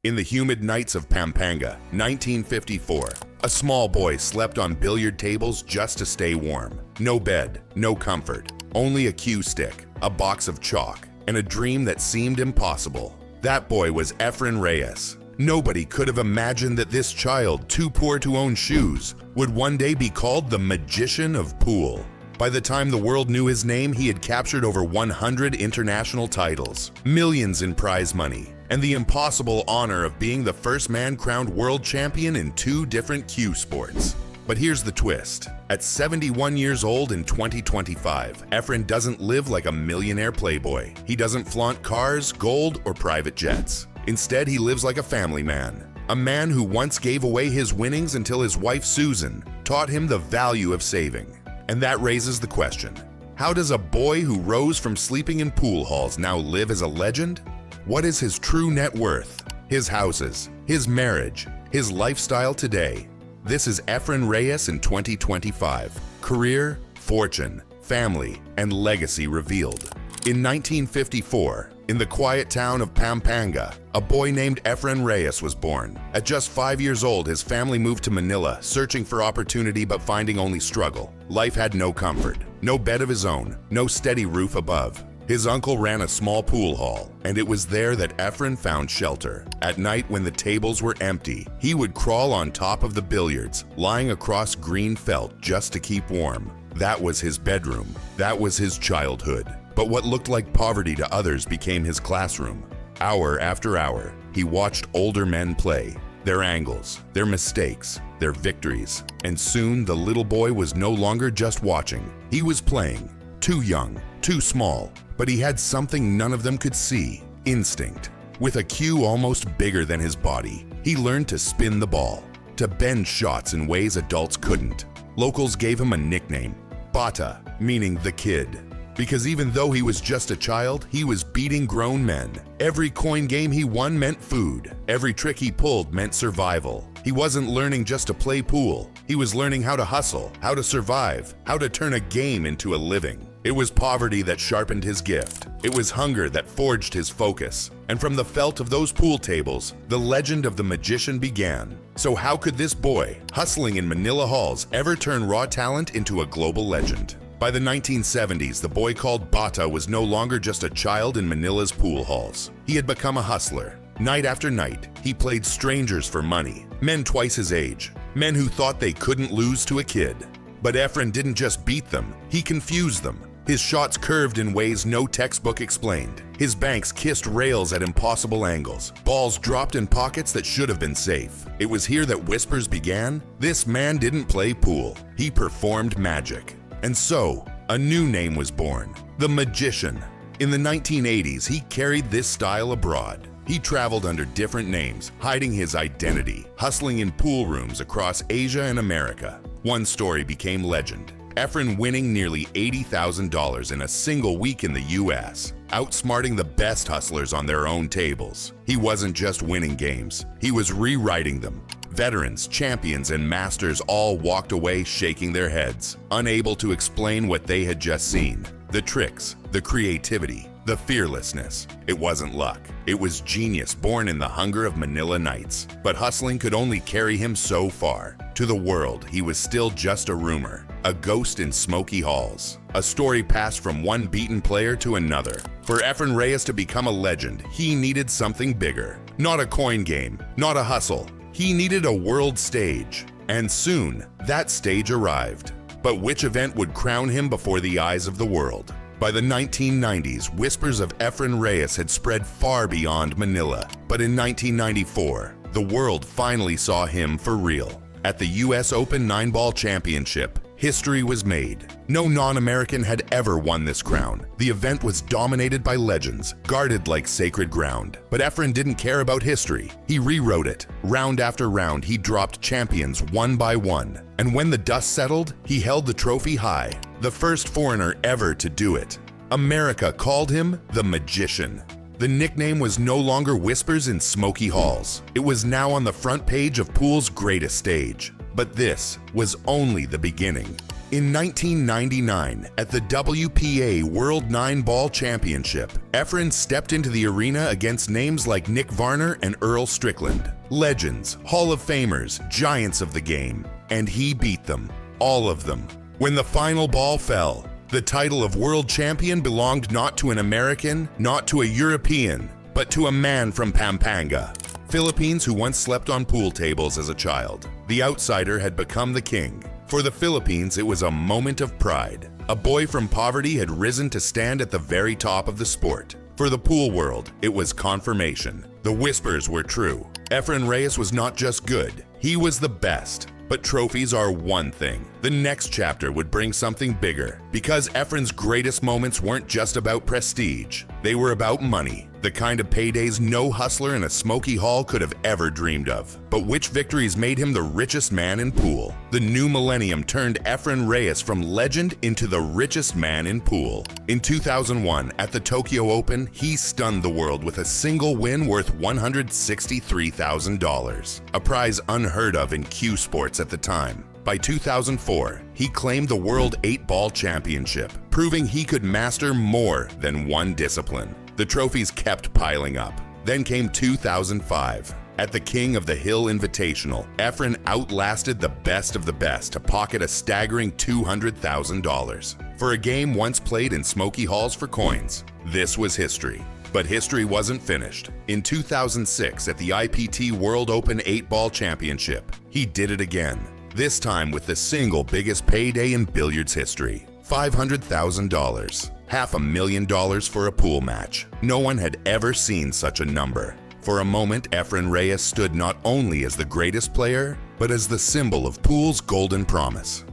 In the humid nights of Pampanga, 1954, a small boy slept on billiard tables just to stay warm. No bed, no comfort, only a cue stick, a box of chalk, and a dream that seemed impossible. That boy was Efren Reyes. Nobody could have imagined that this child, too poor to own shoes, would one day be called the magician of pool. By the time the world knew his name, he had captured over 100 international titles, millions in prize money, and the impossible honor of being the first man crowned world champion in 2 different cue sports. But here's the twist. At 71 years old in 2025, Efren doesn't live like a millionaire playboy. He doesn't flaunt cars, gold, or private jets. Instead, he lives like a family man. A man who once gave away his winnings until his wife Susan taught him the value of saving. And that raises the question, how does a boy who rose from sleeping in pool halls now live as a legend? What is his true net worth? His houses, his marriage, his lifestyle today? This is Efren Reyes in 2025. Career, fortune, family, and legacy revealed. In 1954, in the quiet town of Pampanga, a boy named Efren Reyes was born. At just 5 years old, his family moved to Manila, searching for opportunity but finding only struggle. Life had no comfort, no bed of his own, no steady roof above. His uncle ran a small pool hall, and it was there that Efren found shelter. At night, when the tables were empty, he would crawl on top of the billiards, lying across green felt just to keep warm. That was his bedroom. That was his childhood. But what looked like poverty to others became his classroom. Hour after hour, he watched older men play, their angles, their mistakes, their victories. And soon, the little boy was no longer just watching. He was playing. Too young, too small, but he had something none of them could see: instinct. With a cue almost bigger than his body, he learned to spin the ball, to bend shots in ways adults couldn't. Locals gave him a nickname, Bata, meaning the kid. Because even though he was just a child, he was beating grown men. Every coin game he won meant food. Every trick he pulled meant survival. He wasn't learning just to play pool. He was learning how to hustle, how to survive, how to turn a game into a living. It was poverty that sharpened his gift. It was hunger that forged his focus. And from the felt of those pool tables, the legend of the magician began. So how could this boy, hustling in Manila halls, ever turn raw talent into a global legend? By the 1970s, the boy called Bata was no longer just a child in Manila's pool halls. He had become a hustler. Night after night, he played strangers for money, men twice his age, men who thought they couldn't lose to a kid. But Efren didn't just beat them, he confused them. His shots curved in ways no textbook explained. His banks kissed rails at impossible angles. Balls dropped in pockets that should have been safe. It was here that whispers began. This man didn't play pool, he performed magic. And so, a new name was born, the magician. In the 1980s, he carried this style abroad. He traveled under different names, hiding his identity, hustling in pool rooms across Asia and America. One story became legend. Efren winning nearly $80,000 in a single week in the US, outsmarting the best hustlers on their own tables. He wasn't just winning games, he was rewriting them. Veterans, champions, and masters all walked away shaking their heads, unable to explain what they had just seen. The tricks, the creativity, the fearlessness. It wasn't luck. It was genius born in the hunger of Manila nights. But hustling could only carry him so far. To the world, he was still just a rumor, a ghost in smoky halls. A story passed from one beaten player to another. For Efren Reyes to become a legend, he needed something bigger. Not a coin game, not a hustle. He needed a world stage. And soon, that stage arrived. But which event would crown him before the eyes of the world? By the 1990s, whispers of Efren Reyes had spread far beyond Manila. But in 1994, the world finally saw him for real. At the US Open 9-Ball Championship, history was made. No non-American had ever won this crown. The event was dominated by legends, guarded like sacred ground. But Efren didn't care about history. He rewrote it. Round after round, he dropped champions one by one. And when the dust settled, he held the trophy high. The first foreigner ever to do it. America called him the magician. The nickname was no longer whispers in smoky halls. It was now on the front page of pool's greatest stage. But this was only the beginning. In 1999, at the WPA World 9-Ball Championship, Efren stepped into the arena against names like Nick Varner and Earl Strickland, legends, Hall of Famers, giants of the game, and he beat them, all of them. When the final ball fell, the title of world champion belonged not to an American, not to a European, but to a man from Pampanga, Philippines, who once slept on pool tables as a child. The outsider had become the king. For the Philippines, it was a moment of pride. A boy from poverty had risen to stand at the very top of the sport. For the pool world, it was confirmation. The whispers were true. Efren Reyes was not just good, he was the best. But trophies are one thing. The next chapter would bring something bigger, because Efren's greatest moments weren't just about prestige. They were about money, the kind of paydays no hustler in a smoky hall could have ever dreamed of. But which victories made him the richest man in pool? The new millennium turned Efren Reyes from legend into the richest man in pool. In 2001, at the Tokyo Open, he stunned the world with a single win worth $163,000, a prize unheard of in cue sports at the time. By 2004, he claimed the World 8-Ball Championship, proving he could master more than one discipline. The trophies kept piling up. Then came 2005. At the King of the Hill Invitational, Efren outlasted the best of the best to pocket a staggering $200,000 for a game once played in smoky halls for coins. This was history. But history wasn't finished. In 2006, at the IPT World Open 8-Ball Championship, he did it again. This time with the single biggest payday in billiards history, $500,000. $500,000 for a pool match. No one had ever seen such a number. For a moment, Efren Reyes stood not only as the greatest player, but as the symbol of pool's golden promise.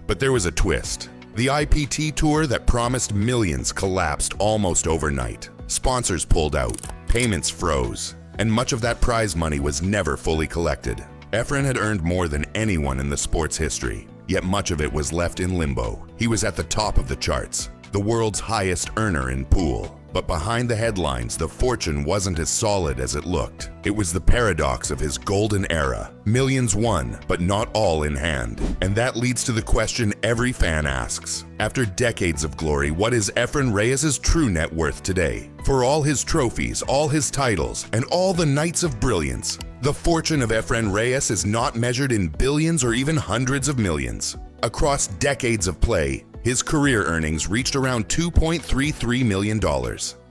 But there was a twist. The IPT tour that promised millions collapsed almost overnight. Sponsors pulled out, payments froze, and much of that prize money was never fully collected. Efren had earned more than anyone in the sport's history, yet much of it was left in limbo. He was at the top of the charts, the world's highest earner in pool. But behind the headlines, the fortune wasn't as solid as it looked. It was the paradox of his golden era. Millions won, but not all in hand. And that leads to the question every fan asks. After decades of glory, what is Efren Reyes' true net worth today? For all his trophies, all his titles, and all the nights of brilliance, the fortune of Efren Reyes is not measured in billions or even hundreds of millions. Across decades of play, his career earnings reached around $2.33 million.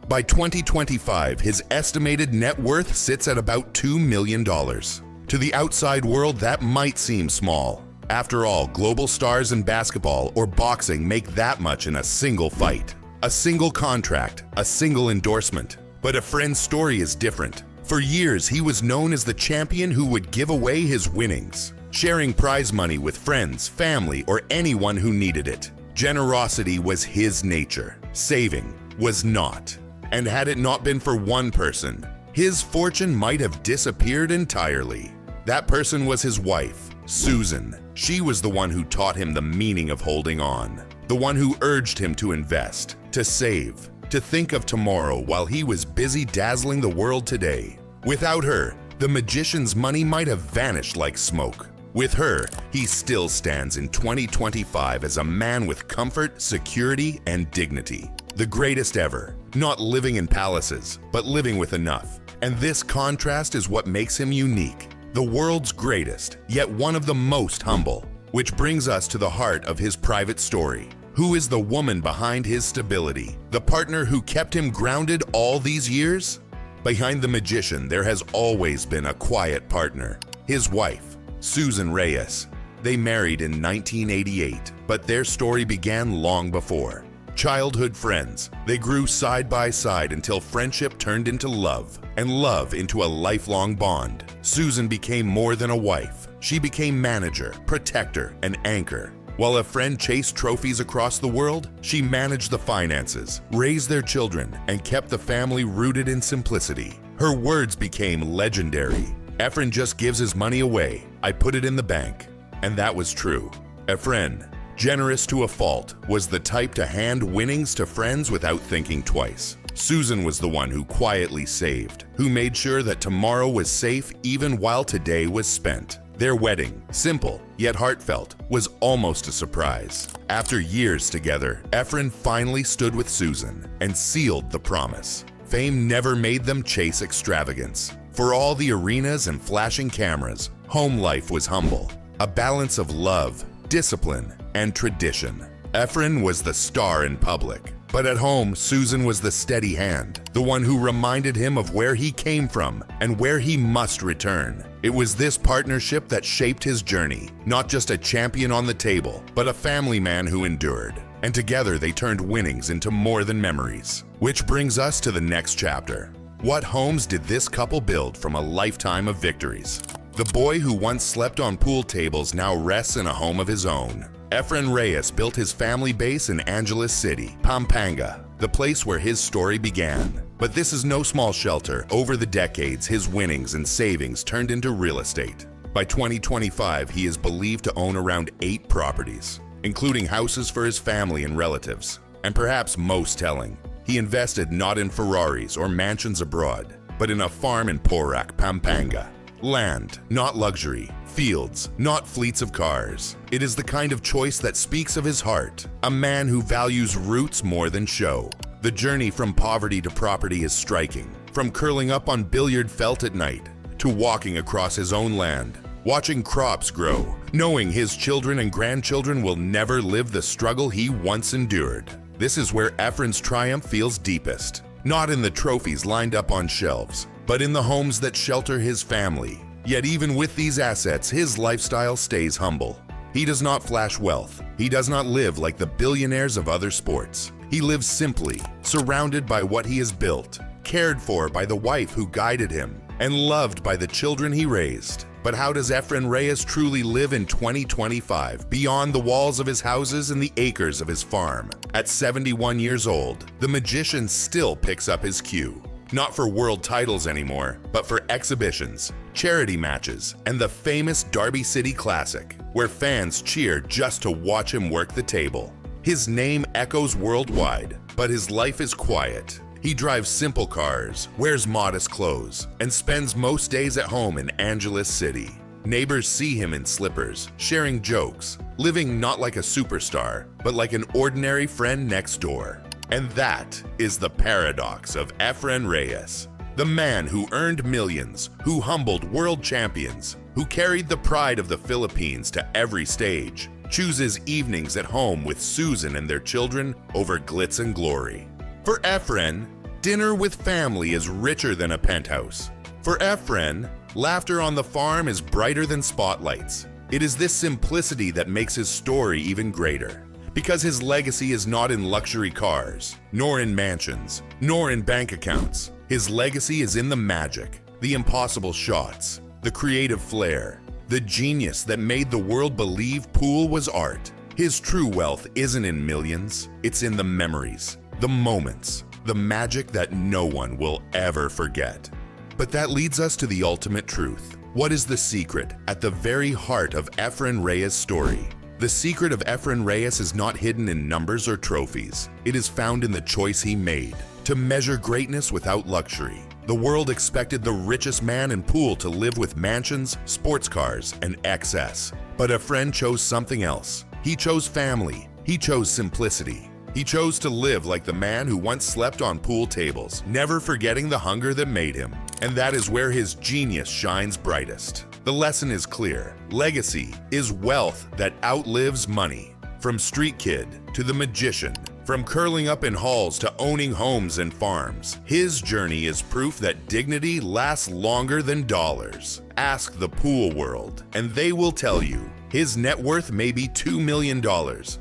By 2025, his estimated net worth sits at about $2 million. To the outside world, that might seem small. After all, global stars in basketball or boxing make that much in a single fight. A single contract, a single endorsement. But Efren's story is different. For years, he was known as the champion who would give away his winnings, sharing prize money with friends, family, or anyone who needed it. Generosity was his nature. Saving was not. And had it not been for one person, his fortune might have disappeared entirely. That person was his wife, Susan. She was the one who taught him the meaning of holding on, the one who urged him to invest, to save, to think of tomorrow while he was busy dazzling the world today. Without her, the magician's money might have vanished like smoke. With her, he still stands in 2025 as a man with comfort, security, and dignity. The greatest ever, not living in palaces, but living with enough. And this contrast is what makes him unique. The world's greatest, yet one of the most humble. Which brings us to the heart of his private story. Who is the woman behind his stability? The partner who kept him grounded all these years? Behind the magician, there has always been a quiet partner. His wife, Susan Reyes. They married in 1988, but their story began long before. Childhood friends, they grew side by side until friendship turned into love, and love into a lifelong bond. Susan became more than a wife. She became manager, protector, and anchor. While a friend chased trophies across the world, she managed the finances, raised their children, and kept the family rooted in simplicity. Her words became legendary. Efren just gives his money away. I put it in the bank. And that was true. Efren, generous to a fault, was the type to hand winnings to friends without thinking twice. Susan was the one who quietly saved, who made sure that tomorrow was safe even while today was spent. Their wedding, simple yet heartfelt, was almost a surprise. After years together, Efren finally stood with Susan and sealed the promise. Fame never made them chase extravagance. For all the arenas and flashing cameras, home life was humble, a balance of love, discipline, and tradition. Efren was the star in public, but at home, Susan was the steady hand, the one who reminded him of where he came from and where he must return. It was this partnership that shaped his journey, not just a champion on the table, but a family man who endured. And together they turned winnings into more than memories. Which brings us to the next chapter. What homes did this couple build from a lifetime of victories? The boy who once slept on pool tables now rests in a home of his own. Efren Reyes built his family base in Angeles City, Pampanga, the place where his story began. But this is no small shelter. Over the decades, his winnings and savings turned into real estate. By 2025, he is believed to own around 8 properties, including houses for his family and relatives. And perhaps most telling, he invested not in Ferraris or mansions abroad, but in a farm in Porac, Pampanga. Land, not luxury. Fields, not fleets of cars. It is the kind of choice that speaks of his heart, a man who values roots more than show. The journey from poverty to property is striking, from curling up on billiard felt at night to walking across his own land, watching crops grow, knowing his children and grandchildren will never live the struggle he once endured. This is where Efren's triumph feels deepest, not in the trophies lined up on shelves, but in the homes that shelter his family. Yet even with these assets, his lifestyle stays humble. He does not flash wealth. He does not live like the billionaires of other sports. He lives simply, surrounded by what he has built, cared for by the wife who guided him, and loved by the children he raised. But how does Efren Reyes truly live in 2025, beyond the walls of his houses and the acres of his farm? At 71 years old, the magician still picks up his cue. Not for world titles anymore, but for exhibitions, charity matches, and the famous Derby City Classic, where fans cheer just to watch him work the table. His name echoes worldwide, but his life is quiet. He drives simple cars, wears modest clothes, and spends most days at home in Angeles City. Neighbors see him in slippers, sharing jokes, living not like a superstar, but like an ordinary friend next door. And that is the paradox of Efren Reyes, the man who earned millions, who humbled world champions, who carried the pride of the Philippines to every stage, chooses evenings at home with Susan and their children over glitz and glory. For Efren, dinner with family is richer than a penthouse. For Efren, laughter on the farm is brighter than spotlights. It is this simplicity that makes his story even greater. Because his legacy is not in luxury cars, nor in mansions, nor in bank accounts. His legacy is in the magic, the impossible shots, the creative flair, the genius that made the world believe pool was art. His true wealth isn't in millions, it's in the memories, the moments, the magic that no one will ever forget. But that leads us to the ultimate truth. What is the secret at the very heart of Efren Reyes' story? The secret of Efren Reyes is not hidden in numbers or trophies. It is found in the choice he made to measure greatness without luxury. The world expected the richest man in pool to live with mansions, sports cars, and excess. But Efren chose something else. He chose family. He chose simplicity. He chose to live like the man who once slept on pool tables, never forgetting the hunger that made him. And that is where his genius shines brightest. The lesson is clear. Legacy is wealth that outlives money. From street kid to the magician, from curling up in halls to owning homes and farms, his journey is proof that dignity lasts longer than dollars. Ask the pool world, and they will tell you his net worth may be $2 million,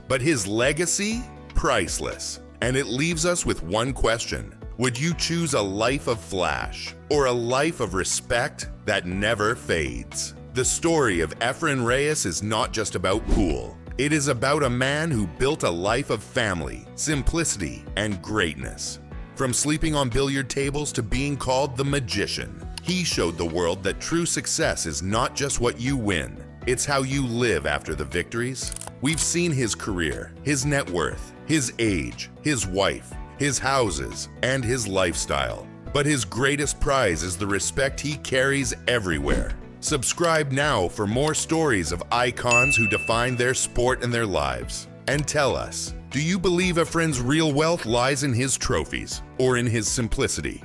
but his legacy? Priceless. And it leaves us with one question. Would you choose a life of flash or a life of respect that never fades? The story of Efren Reyes is not just about pool. It is about a man who built a life of family, simplicity, and greatness. From sleeping on billiard tables to being called the magician, he showed the world that true success is not just what you win, it's how you live after the victories. We've seen his career, his net worth, his age, his wife, his houses, and his lifestyle. But his greatest prize is the respect he carries everywhere. Subscribe now for more stories of icons who define their sport and their lives. And tell us, do you believe Efren's real wealth lies in his trophies or in his simplicity?